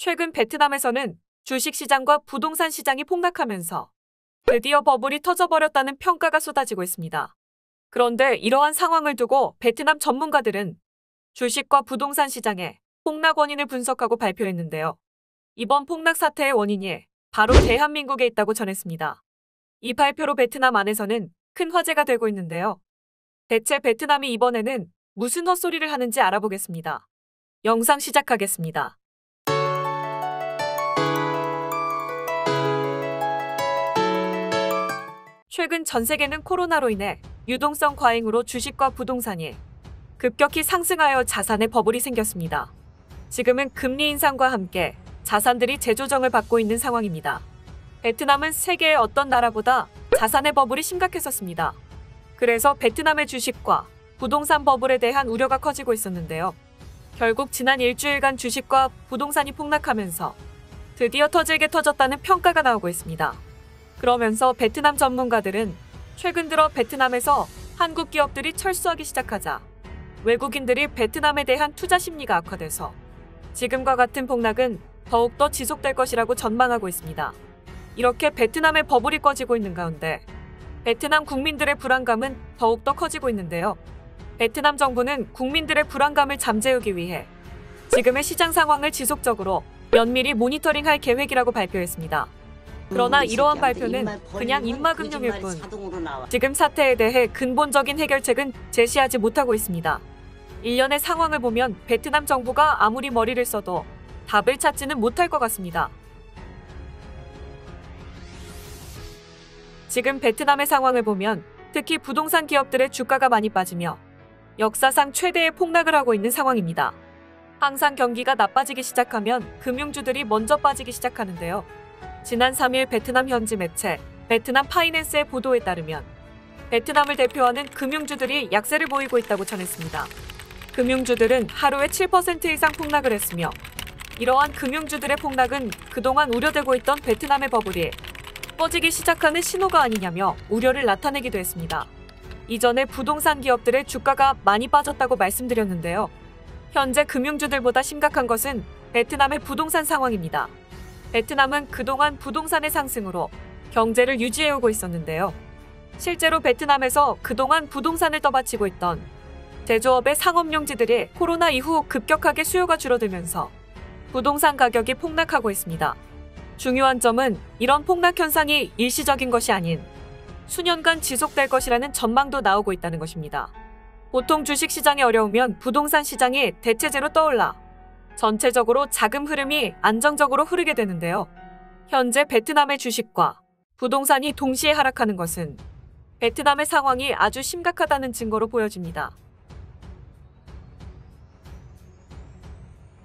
최근 베트남에서는 주식시장과 부동산 시장이 폭락하면서 드디어 버블이 터져버렸다는 평가가 쏟아지고 있습니다. 그런데 이러한 상황을 두고 베트남 전문가들은 주식과 부동산 시장의 폭락 원인을 분석하고 발표했는데요. 이번 폭락 사태의 원인이 바로 대한민국에 있다고 전했습니다. 이 발표로 베트남 안에서는 큰 화제가 되고 있는데요. 대체 베트남이 이번에는 무슨 헛소리를 하는지 알아보겠습니다. 영상 시작하겠습니다. 최근 전 세계는 코로나로 인해 유동성 과잉으로 주식과 부동산이 급격히 상승하여 자산의 버블이 생겼습니다. 지금은 금리 인상과 함께 자산들이 재조정을 받고 있는 상황입니다. 베트남은 세계의 어떤 나라보다 자산의 버블이 심각했었습니다. 그래서 베트남의 주식과 부동산 버블에 대한 우려가 커지고 있었는데요. 결국 지난 일주일간 주식과 부동산이 폭락하면서 드디어 터지게 터졌다는 평가가 나오고 있습니다. 그러면서 베트남 전문가들은 최근 들어 베트남에서 한국 기업들이 철수하기 시작하자 외국인들이 베트남에 대한 투자 심리가 악화돼서 지금과 같은 폭락은 더욱더 지속될 것이라고 전망하고 있습니다. 이렇게 베트남의 버블이 꺼지고 있는 가운데 베트남 국민들의 불안감은 더욱더 커지고 있는데요. 베트남 정부는 국민들의 불안감을 잠재우기 위해 지금의 시장 상황을 지속적으로 면밀히 모니터링할 계획이라고 발표했습니다. 그러나 이러한 발표는 그냥 입마금용일 뿐 지금 사태에 대해 근본적인 해결책은 제시하지 못하고 있습니다. 일련의 상황을 보면 베트남 정부가 아무리 머리를 써도 답을 찾지는 못할 것 같습니다. 지금 베트남의 상황을 보면 특히 부동산 기업들의 주가가 많이 빠지며 역사상 최대의 폭락을 하고 있는 상황입니다. 항상 경기가 나빠지기 시작하면 금융주들이 먼저 빠지기 시작하는데요. 지난 3일 베트남 현지 매체 베트남 파이낸스의 보도에 따르면 베트남을 대표하는 금융주들이 약세를 보이고 있다고 전했습니다. 금융주들은 하루에 7% 이상 폭락을 했으며 이러한 금융주들의 폭락은 그동안 우려되고 있던 베트남의 버블이 꺼지기 시작하는 신호가 아니냐며 우려를 나타내기도 했습니다. 이전에 부동산 기업들의 주가가 많이 빠졌다고 말씀드렸는데요. 현재 금융주들보다 심각한 것은 베트남의 부동산 상황입니다. 베트남은 그동안 부동산의 상승으로 경제를 유지해오고 있었는데요. 실제로 베트남에서 그동안 부동산을 떠받치고 있던 제조업의 상업용지들이 코로나 이후 급격하게 수요가 줄어들면서 부동산 가격이 폭락하고 있습니다. 중요한 점은 이런 폭락 현상이 일시적인 것이 아닌 수년간 지속될 것이라는 전망도 나오고 있다는 것입니다. 보통 주식시장이 어려우면 부동산 시장이 대체제로 떠올라 전체적으로 자금 흐름이 안정적으로 흐르게 되는데요. 현재 베트남의 주식과 부동산이 동시에 하락하는 것은 베트남의 상황이 아주 심각하다는 증거로 보여집니다.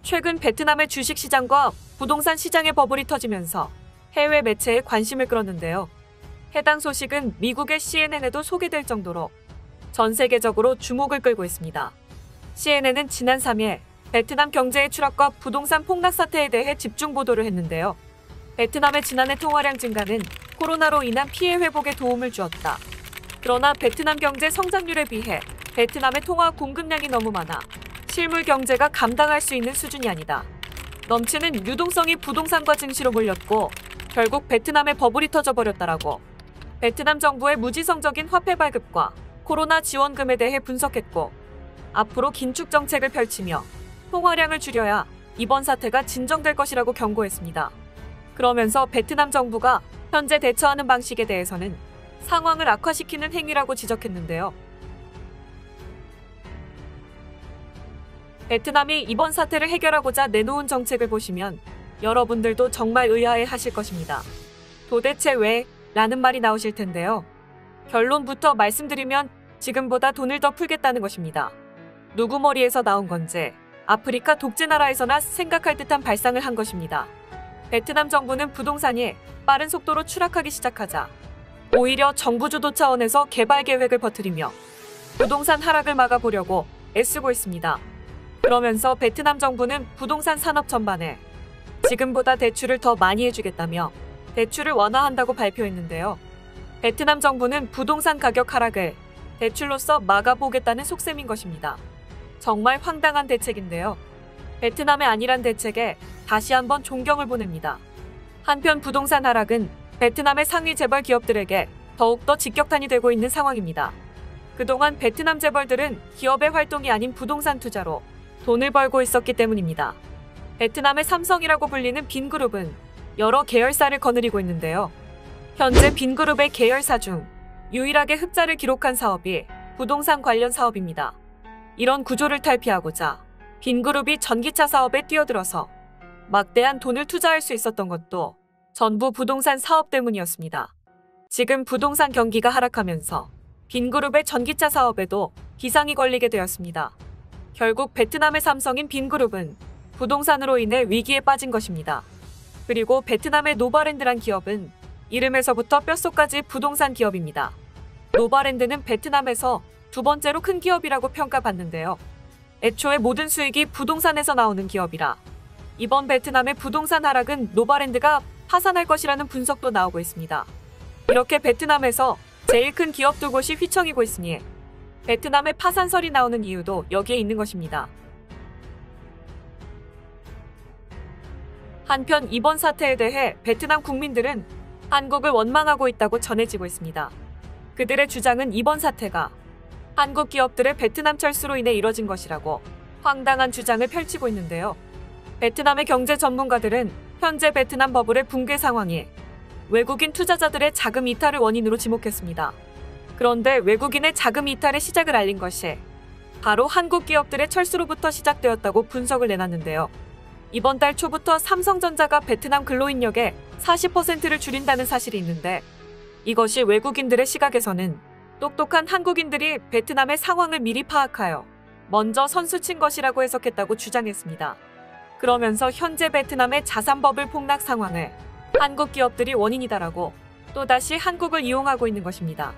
최근 베트남의 주식시장과 부동산 시장의 버블이 터지면서 해외 매체에 관심을 끌었는데요. 해당 소식은 미국의 CNN에도 소개될 정도로 전 세계적으로 주목을 끌고 있습니다. CNN은 지난 3일 베트남 경제의 추락과 부동산 폭락 사태에 대해 집중 보도를 했는데요. 베트남의 지난해 통화량 증가는 코로나로 인한 피해 회복에 도움을 주었다. 그러나 베트남 경제 성장률에 비해 베트남의 통화 공급량이 너무 많아 실물 경제가 감당할 수 있는 수준이 아니다. 넘치는 유동성이 부동산과 증시로 몰렸고 결국 베트남의 버블이 터져버렸다라고 베트남 정부의 무지성적인 화폐 발급과 코로나 지원금에 대해 분석했고 앞으로 긴축 정책을 펼치며 통화량을 줄여야 이번 사태가 진정될 것이라고 경고했습니다. 그러면서 베트남 정부가 현재 대처하는 방식에 대해서는 상황을 악화시키는 행위라고 지적했는데요. 베트남이 이번 사태를 해결하고자 내놓은 정책을 보시면 여러분들도 정말 의아해 하실 것입니다. 도대체 왜? 라는 말이 나오실 텐데요. 결론부터 말씀드리면 지금보다 돈을 더 풀겠다는 것입니다. 누구 머리에서 나온 건지 아프리카 독재 나라에서나 생각할 듯한 발상을 한 것입니다. 베트남 정부는 부동산이 빠른 속도로 추락하기 시작하자 오히려 정부 주도 차원에서 개발 계획을 퍼뜨리며 부동산 하락을 막아보려고 애쓰고 있습니다. 그러면서 베트남 정부는 부동산 산업 전반에 지금보다 대출을 더 많이 해주겠다며 대출을 완화한다고 발표했는데요. 베트남 정부는 부동산 가격 하락을 대출로서 막아보겠다는 속셈인 것입니다. 정말 황당한 대책인데요. 베트남의 안일한 대책에 다시 한번 존경을 보냅니다. 한편 부동산 하락은 베트남의 상위 재벌 기업들에게 더욱더 직격탄이 되고 있는 상황입니다. 그동안 베트남 재벌들은 기업의 활동이 아닌 부동산 투자로 돈을 벌고 있었기 때문입니다. 베트남의 삼성이라고 불리는 빈그룹은 여러 계열사를 거느리고 있는데요. 현재 빈그룹의 계열사 중 유일하게 흑자를 기록한 사업이 부동산 관련 사업입니다. 이런 구조를 탈피하고자 빈그룹이 전기차 사업에 뛰어들어서 막대한 돈을 투자할 수 있었던 것도 전부 부동산 사업 때문이었습니다. 지금 부동산 경기가 하락하면서 빈그룹의 전기차 사업에도 기상이 걸리게 되었습니다. 결국 베트남의 삼성인 빈그룹은 부동산으로 인해 위기에 빠진 것입니다. 그리고 베트남의 노바랜드란 기업은 이름에서부터 뼛속까지 부동산 기업입니다. 노바랜드는 베트남에서 두 번째로 큰 기업이라고 평가받는데요. 애초에 모든 수익이 부동산에서 나오는 기업이라 이번 베트남의 부동산 하락은 노바랜드가 파산할 것이라는 분석도 나오고 있습니다. 이렇게 베트남에서 제일 큰 기업 두 곳이 휘청이고 있으니 베트남의 파산설이 나오는 이유도 여기에 있는 것입니다. 한편 이번 사태에 대해 베트남 국민들은 한국을 원망하고 있다고 전해지고 있습니다. 그들의 주장은 이번 사태가 한국 기업들의 베트남 철수로 인해 이뤄진 것이라고 황당한 주장을 펼치고 있는데요. 베트남의 경제 전문가들은 현재 베트남 버블의 붕괴 상황이 외국인 투자자들의 자금 이탈을 원인으로 지목했습니다. 그런데 외국인의 자금 이탈의 시작을 알린 것이 바로 한국 기업들의 철수로부터 시작되었다고 분석을 내놨는데요. 이번 달 초부터 삼성전자가 베트남 근로인력의 40%를 줄인다는 사실이 있는데 이것이 외국인들의 시각에서는 똑똑한 한국인들이 베트남의 상황을 미리 파악하여 먼저 선수친 것이라고 해석했다고 주장했습니다. 그러면서 현재 베트남의 자산 버블 폭락 상황을 한국 기업들이 원인이다라고 또다시 한국을 이용하고 있는 것입니다.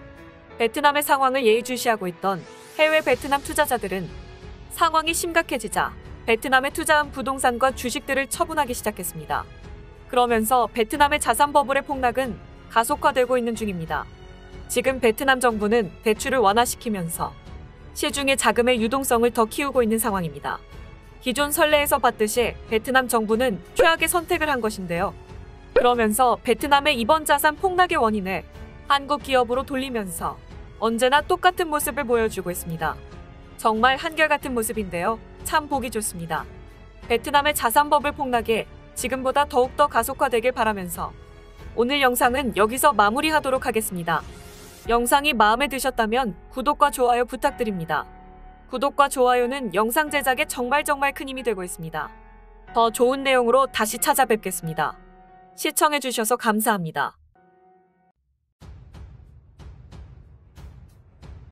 베트남의 상황을 예의주시하고 있던 해외 베트남 투자자들은 상황이 심각해지자 베트남에 투자한 부동산과 주식들을 처분하기 시작했습니다. 그러면서 베트남의 자산 버블의 폭락은 가속화되고 있는 중입니다. 지금 베트남 정부는 대출을 완화시키면서 시중의 자금의 유동성을 더 키우고 있는 상황입니다. 기존 선례에서 봤듯이 베트남 정부는 최악의 선택을 한 것인데요. 그러면서 베트남의 이번 자산 폭락의 원인을 한국 기업으로 돌리면서 언제나 똑같은 모습을 보여주고 있습니다. 정말 한결같은 모습인데요. 참 보기 좋습니다. 베트남의 자산 버블 폭락이 지금보다 더욱더 가속화되길 바라면서 오늘 영상은 여기서 마무리하도록 하겠습니다. 영상이 마음에 드셨다면 구독과 좋아요 부탁드립니다. 구독과 좋아요는 영상 제작에 정말 큰 힘이 되고 있습니다. 더 좋은 내용으로 다시 찾아뵙겠습니다. 시청해주셔서 감사합니다.